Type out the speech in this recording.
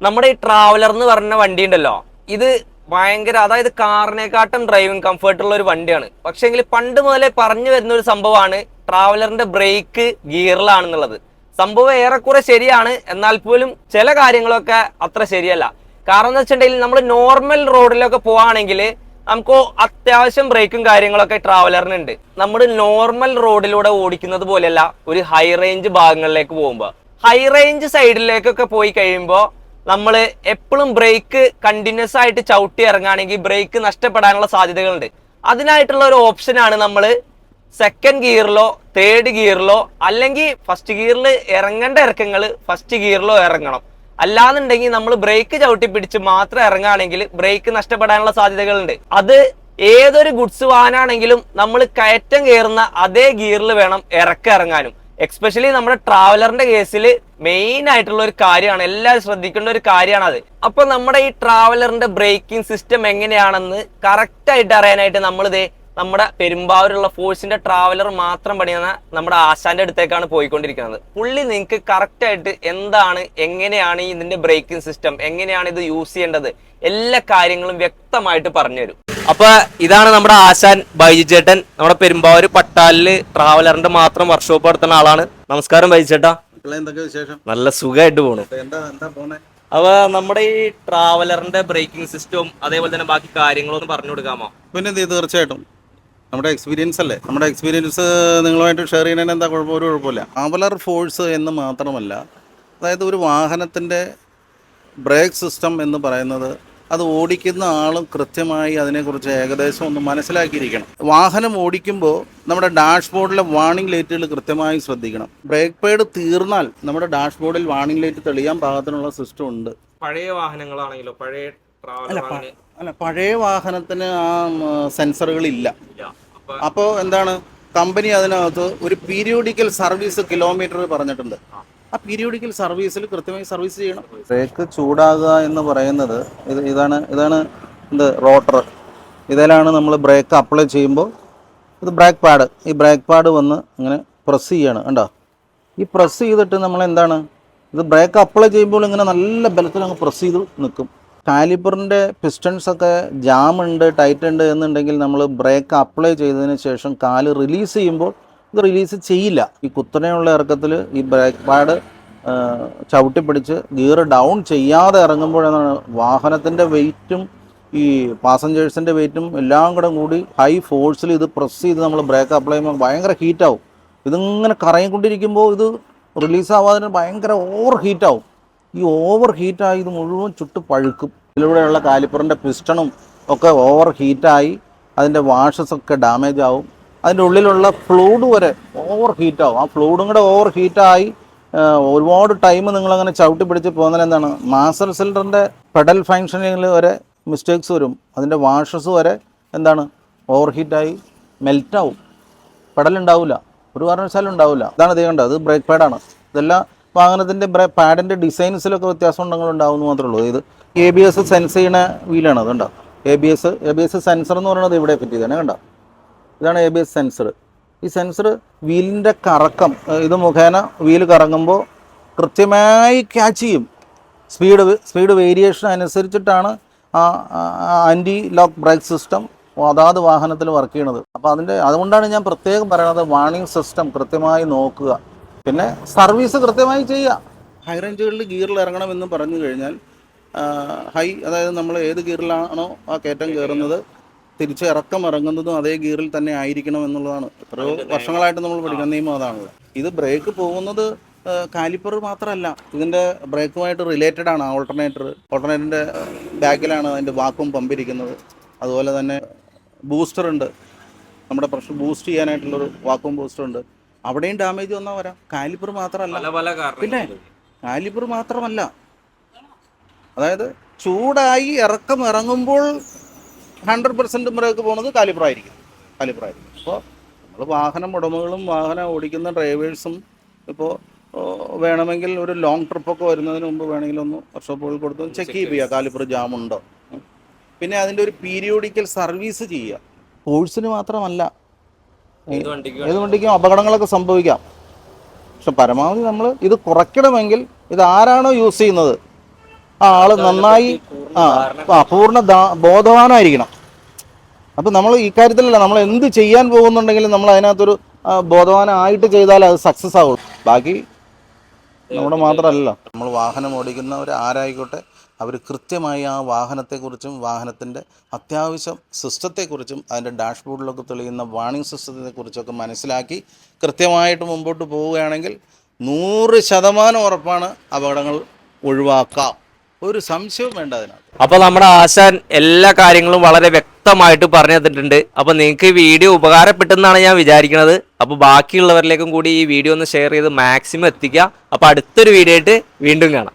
നമ്മുടെ ഈ ട്രാവലർ എന്ന് പറഞ്ഞ വണ്ടി ഉണ്ടല്ലോ, ഇത് ഭയങ്കര, അതായത് കാറിനെക്കാട്ടും ഡ്രൈവിംഗ് കംഫർട്ടുള്ള ഒരു വണ്ടിയാണ്. പക്ഷെങ്കിൽ പണ്ട് മുതലേ പറഞ്ഞു വരുന്ന ഒരു സംഭവമാണ് ട്രാവലറിന്റെ ബ്രേക്ക് ഗിയറിലാണെന്നുള്ളത്. സംഭവം ഏറെക്കുറെ ശരിയാണ്, എന്നാൽ പോലും ചില കാര്യങ്ങളൊക്കെ അത്ര ശരിയല്ല. കാരണം എന്ന് വെച്ചിട്ടുണ്ടെങ്കിൽ നമ്മൾ നോർമൽ റോഡിലൊക്കെ പോവാണെങ്കിൽ നമുക്ക് അത്യാവശ്യം ബ്രേക്കും കാര്യങ്ങളൊക്കെ ട്രാവലറിനുണ്ട്. നമ്മൾ നോർമൽ റോഡിലൂടെ ഓടിക്കുന്നത് പോലെയല്ല ഒരു ഹൈ റേഞ്ച് ഭാഗങ്ങളിലേക്ക് പോകുമ്പോൾ. ഹൈ റേഞ്ച് സൈഡിലേക്കൊക്കെ പോയി കഴിയുമ്പോൾ നമ്മൾ എപ്പോഴും ബ്രേക്ക് കണ്ടിന്യൂസ് ആയിട്ട് ചവിട്ടി ഇറങ്ങുകയാണെങ്കിൽ ബ്രേക്ക് നഷ്ടപ്പെടാനുള്ള സാധ്യതകളുണ്ട്. അതിനായിട്ടുള്ള ഒരു ഓപ്ഷനാണ് നമ്മൾ സെക്കൻഡ് ഗിയറിലോ തേർഡ് ഗിയറിലോ അല്ലെങ്കിൽ ഫസ്റ്റ് ഗിയറിൽ ഇറങ്ങേണ്ട ഇറക്കങ്ങൾ ഫസ്റ്റ് ഗിയറിലോ ഇറങ്ങണം. അല്ലാന്നുണ്ടെങ്കിൽ നമ്മൾ ബ്രേക്ക് ചവിട്ടി പിടിച്ച് മാത്രം ഇറങ്ങുകയാണെങ്കിൽ ബ്രേക്ക് നഷ്ടപ്പെടാനുള്ള സാധ്യതകളുണ്ട്. അത് ഏതൊരു ഗുഡ്സ് വാഹനമാണെങ്കിലും നമ്മൾ കയറ്റം കയറുന്ന അതേ ഗിയറിൽ വേണം ഇറങ്ങാനും. എക്സ്പെഷ്യലി നമ്മുടെ ട്രാവലറിന്റെ കേസിൽ മെയിൻ ആയിട്ടുള്ള ഒരു കാര്യമാണ്, എല്ലാവരും ശ്രദ്ധിക്കേണ്ട ഒരു കാര്യമാണ് അത്. അപ്പൊ നമ്മുടെ ഈ ട്രാവലറിന്റെ ബ്രേക്കിംഗ് സിസ്റ്റം എങ്ങനെയാണെന്ന് കറക്റ്റ് ആയിട്ട് അറിയാനായിട്ട് നമ്മളിതേ നമ്മുടെ പെരുമ്പാവൂരുള്ള ഫോഴ്സിന്റെ ട്രാവലർ മാത്രം പണിയുന്ന നമ്മുടെ ആശാന്റെ അടുത്തേക്കാണ് പോയിക്കൊണ്ടിരിക്കുന്നത്. പുള്ളി നിങ്ങൾക്ക് കറക്റ്റ് ആയിട്ട് എന്താണ്, എങ്ങനെയാണ് ഇതിന്റെ ബ്രേക്കിംഗ് സിസ്റ്റം, എങ്ങനെയാണ് ഇത് യൂസ് ചെയ്യേണ്ടത്, എല്ലാ കാര്യങ്ങളും വ്യക്തമായിട്ട് പറഞ്ഞുതരും. അപ്പൊ ഇതാണ് നമ്മുടെ ആശാൻ ബൈജു ചേട്ടൻ. നമ്മുടെ പെരുമ്പാവൂർ പട്ടാലില് ട്രാവലറിന്റെ മാത്രം വർക്ക്ഷോപ്പ് നടത്തുന്ന ആളാണ്. നമസ്കാരം ബൈജു ചേട്ടാ. നല്ല സുഖമായിട്ട് പോണു. അപ്പൊ നമ്മുടെ ഈ ട്രാവലറിന്റെ ബ്രേക്കിംഗ് സിസ്റ്റവും അതേപോലെ തന്നെ ബാക്കി കാര്യങ്ങളൊന്നും പറഞ്ഞു കൊടുക്കാമോ? പിന്നെ തീർച്ചയായിട്ടും നമ്മുടെ എക്സ്പീരിയൻസ് അല്ലേ, നമ്മുടെ എക്സ്പീരിയൻസ് നിങ്ങളുമായിട്ട് ഷെയർ ചെയ്യുന്നതിന് എന്താ കുഴപ്പം? ഒരു കുഴപ്പമില്ല. ട്രാവലർ ഫോഴ്സ് എന്ന് മാത്രമല്ല, അതായത് ഒരു വാഹനത്തിൻ്റെ ബ്രേക്ക് സിസ്റ്റം എന്ന് പറയുന്നത് അത് ഓടിക്കുന്ന ആളും കൃത്യമായി അതിനെക്കുറിച്ച് ഏകദേശം ഒന്ന് മനസ്സിലാക്കിയിരിക്കണം. വാഹനം ഓടിക്കുമ്പോൾ നമ്മുടെ ഡാഷ്ബോർഡിലെ വാർണിംഗ് ലൈറ്റുകൾ കൃത്യമായി ശ്രദ്ധിക്കണം. ബ്രേക്ക് പേഡ് തീർന്നാൽ നമ്മുടെ ഡാഷ്ബോർഡിൽ വാർണിംഗ് ലൈറ്റ് തെളിയാൻ പാകത്തിനുള്ള സിസ്റ്റം ഉണ്ട്. പഴയ വാഹനങ്ങളാണെങ്കിലോ, പഴയ വാഹനത്തിന് ആ സെൻസറുകളില്ല. അപ്പോൾ എന്താണ്, കമ്പനി അതിനകത്ത് ഒരു പീരിയോഡിക്കൽ സർവീസ് കിലോമീറ്റർ പറഞ്ഞിട്ടുണ്ട്. ആ പീരിയോഡിക്കൽ സർവീസിൽ കൃത്യമായി സർവീസ് ചെയ്യണം. ബ്രേക്ക് ചൂടാകുക എന്ന് പറയുന്നത് ഇതാണ് എന്ത് റോട്ടർ. ഇതിലാണ് നമ്മൾ ബ്രേക്ക് അപ്ലൈ ചെയ്യുമ്പോൾ ഇത് ബ്രേക്ക് പാഡ്, ഈ ബ്രേക്ക് പാഡ് വന്ന് ഇങ്ങനെ പ്രസ് ചെയ്യാണ്. കണ്ടോ, ഈ പ്രസ് ചെയ്തിട്ട് നമ്മൾ എന്താണ്, ഇത് ബ്രേക്ക് അപ്ലൈ ചെയ്യുമ്പോൾ ഇങ്ങനെ നല്ല ബലത്തിൽ അങ്ങ് പ്രസ് ചെയ്ത് നിൽക്കും. കാലിപ്പറിൻ്റെ പിസ്റ്റൺസൊക്കെ ജാം ഉണ്ട്, ടൈറ്റ് ഉണ്ട് എന്നുണ്ടെങ്കിൽ നമ്മൾ ബ്രേക്ക് അപ്ലൈ ചെയ്തതിന് ശേഷം കാല് റിലീസ് ചെയ്യുമ്പോൾ ഇത് റിലീസ് ചെയ്യില്ല. ഈ കുത്തനെയുള്ള ഇറക്കത്തിൽ ഈ ബ്രേക്ക് പാഡ് ചവിട്ടി പിടിച്ച് ഗിയർ ഡൗൺ ചെയ്യാതെ ഇറങ്ങുമ്പോഴാണ് വാഹനത്തിൻ്റെ വെയിറ്റും ഈ പാസഞ്ചേഴ്സിൻ്റെ വെയിറ്റും എല്ലാം കൂടി ഹൈ ഫോഴ്സിൽ ഇത് പ്രസ് ചെയ്ത് നമ്മൾ ബ്രേക്ക് അപ്ലൈ ചെയ്യുമ്പോൾ ഭയങ്കര ഹീറ്റാവും. ഇതിങ്ങനെ കറങ്ങിക്കൊണ്ടിരിക്കുമ്പോൾ ഇത് റിലീസാവാതെ ഭയങ്കര ഓവർ ഹീറ്റാവും. ഈ ഓവർ ഹീറ്റായി ഇത് മുഴുവൻ ചുട്ട് പഴുക്കും. ഇതിലൂടെയുള്ള കാലിപ്പറിൻ്റെ പിസ്റ്റണും ഒക്കെ ഓവർ ഹീറ്റായി അതിൻ്റെ വാഷസൊക്കെ ഡാമേജ് ആവും. അതിൻ്റെ ഉള്ളിലുള്ള ഫ്ലൂയിഡ് വരെ ഓവർ ഹീറ്റാവും. ആ ഫ്ലൂയിഡും കൂടെ ഓവർ ഹീറ്റായി ഒരുപാട് ടൈം നിങ്ങളങ്ങനെ ചവിട്ടി പിടിച്ച് പോകുന്നതിൽ എന്താണ്, മാസ്റ്റർ സിലിണ്ടറിൻ്റെ പെഡൽ ഫങ്ഷനിങ്ങിൽ വരെ മിസ്റ്റേക്സ് വരും. അതിൻ്റെ വാഷസ് വരെ എന്താണ് ഓവർ ഹീറ്റായി മെൽറ്റാവും. പെഡലുണ്ടാവില്ല, ഒരു കാരണവശാലും ഉണ്ടാവില്ല. ഇതാണ് ഇത് കണ്ടത്, അത് ബ്രേക്ക് പാഡാണ്. ഇതെല്ലാം വാഹനത്തിൻ്റെ പാഡിൻ്റെ ഡിസൈൻസിലൊക്കെ വ്യത്യാസം ഉണ്ടാവുമെന്ന് മാത്രമേ ഉള്ളൂ. ഇത് ABS സെൻസ് ചെയ്യുന്ന വീലാണ്. അതുകൊണ്ടോ ABS സെൻസർ എന്ന് പറയുന്നത് ഇവിടെ ഫിറ്റ് ചെയ്താണ്. കണ്ടോ, ഇതാണ് ABS സെൻസർ. ഈ സെൻസർ വീലിൻ്റെ കറക്കം ഇത് മുഖേന വീല് കറങ്ങുമ്പോൾ കൃത്യമായി ക്യാച്ച് ചെയ്യും. സ്പീഡ് വേരിയേഷൻ അനുസരിച്ചിട്ടാണ് ആൻറ്റി ലോക്ക് ബ്രേക്ക് സിസ്റ്റം അതാത് വാഹനത്തിൽ വർക്ക് ചെയ്യണത്. അപ്പോൾ അതുകൊണ്ടാണ് ഞാൻ പ്രത്യേകം പറയണത്, വാർണിംഗ് സിസ്റ്റം കൃത്യമായി നോക്കുക, പിന്നെ സർവീസ് കൃത്യമായി ചെയ്യുക. ഹൈ റേഞ്ചുകളിൽ ഗിയറിൽ ഇറങ്ങണമെന്ന് പറഞ്ഞു കഴിഞ്ഞാൽ അതായത് നമ്മൾ ഏത് ഗിയറിലാണോ ആ കയറ്റം കയറുന്നത് തിരിച്ച് ഇറക്കം ഇറങ്ങുന്നതും അതേ ഗിയറിൽ തന്നെ ആയിരിക്കണം എന്നുള്ളതാണ് എത്രയോ വർഷങ്ങളായിട്ട് നമ്മൾ പഠിക്കുന്ന നിയമം അതാണ്. ഇത് ബ്രേക്ക് പോകുന്നത് കാലിപ്പർ മാത്രമല്ല, ഇതിൻ്റെ ബ്രേക്കുമായിട്ട് റിലേറ്റഡ് ആണ് ഓൾട്ടർനേറ്ററിൻ്റെ ബാക്കിലാണ് അതിൻ്റെ വാക്വം പമ്പിരിക്കുന്നത്. അതുപോലെ തന്നെ ബൂസ്റ്റർ ഉണ്ട്, നമ്മുടെ പ്രഷർ ബൂസ്റ്റ് ചെയ്യാനായിട്ടുള്ളൊരു വാക്വം ബൂസ്റ്റർ ഉണ്ട്. അവിടെയും ഡാമേജ് വന്നാൽ വരാം. കാലിപ്പർ മാത്രമല്ല, പിന്നെ കാലിപ്പർ മാത്രമല്ല, അതായത് ചൂടായി ഇറങ്ങുമ്പോൾ 100% ബ്രേക്ക് പോകുന്നത് കാലിപ്പറായിരിക്കും. അപ്പോൾ നമ്മൾ വാഹനം ഉടമകളും വാഹനം ഓടിക്കുന്ന ഡ്രൈവേഴ്സും ഇപ്പോൾ വേണമെങ്കിൽ ഒരു ലോങ് ട്രിപ്പൊക്കെ വരുന്നതിന് മുമ്പ് വേണമെങ്കിൽ ഒന്ന് വർക്ക്ഷോപ്പുകളിൽ കൊടുത്ത് ചെക്ക് ചെയ്യുക കാലിപ്പർ ജാമുണ്ടോ. പിന്നെ അതിൻ്റെ ഒരു പീരിയോഡിക്കൽ സർവീസ് ചെയ്യുക. ഫോഴ്സിന് മാത്രമല്ല, ഏത് വണ്ടിക്കും അപകടങ്ങളൊക്കെ സംഭവിക്കാം. പക്ഷെ പരമാവധി നമ്മൾ ഇത് കുറയ്ക്കണമെങ്കിൽ ഇത് ആരാണോ യൂസ് ചെയ്യുന്നത് ആ ആള് നന്നായി പൂർണ്ണ ബോധവാനായിരിക്കണം. അപ്പൊ നമ്മൾ ഈ കാര്യത്തിലല്ല, നമ്മൾ എന്ത് ചെയ്യാൻ പോകുന്നുണ്ടെങ്കിലും നമ്മൾ അതിനകത്തൊരു ബോധവാനായിട്ട് ചെയ്താൽ അത് സക്സസ് ആവും. ബാക്കി നമ്മുടെ മാത്രമല്ല, നമ്മൾ വാഹനം ഓടിക്കുന്നവർ ആരായിക്കോട്ടെ, അവർ കൃത്യമായി ആ വാഹനത്തെക്കുറിച്ചും വാഹനത്തിൻ്റെ അത്യാവശ്യം സിസ്റ്റത്തെക്കുറിച്ചും അതിൻ്റെ ഡാഷ്ബോർഡിലൊക്കെ തെളിയുന്ന വാർണിംഗ് സിസ്റ്റത്തെക്കുറിച്ചൊക്കെ മനസ്സിലാക്കി കൃത്യമായിട്ട് മുമ്പോട്ട് പോവുകയാണെങ്കിൽ 100% ഉറപ്പാണ് അപകടങ്ങൾ ഒഴിവാക്കാം. ഒരു സംശയവും വേണ്ട അതിനകത്ത്. അപ്പൊ നമ്മുടെ ആശാൻ എല്ലാ കാര്യങ്ങളും വളരെ വ്യക്തമായിട്ട് പറഞ്ഞു തന്നിട്ടുണ്ട്. അപ്പൊ നിങ്ങൾക്ക് ഈ വീഡിയോ ഉപകാരപ്പെട്ടെന്നാണ് ഞാൻ വിചാരിക്കുന്നത്. അപ്പൊ ബാക്കിയുള്ളവരിലേക്കും കൂടി ഈ വീഡിയോ ഒന്ന് ഷെയർ ചെയ്ത് മാക്സിമം എത്തിക്കുക. അപ്പൊ അടുത്തൊരു വീഡിയോ ആയിട്ട് വീണ്ടും കാണാം.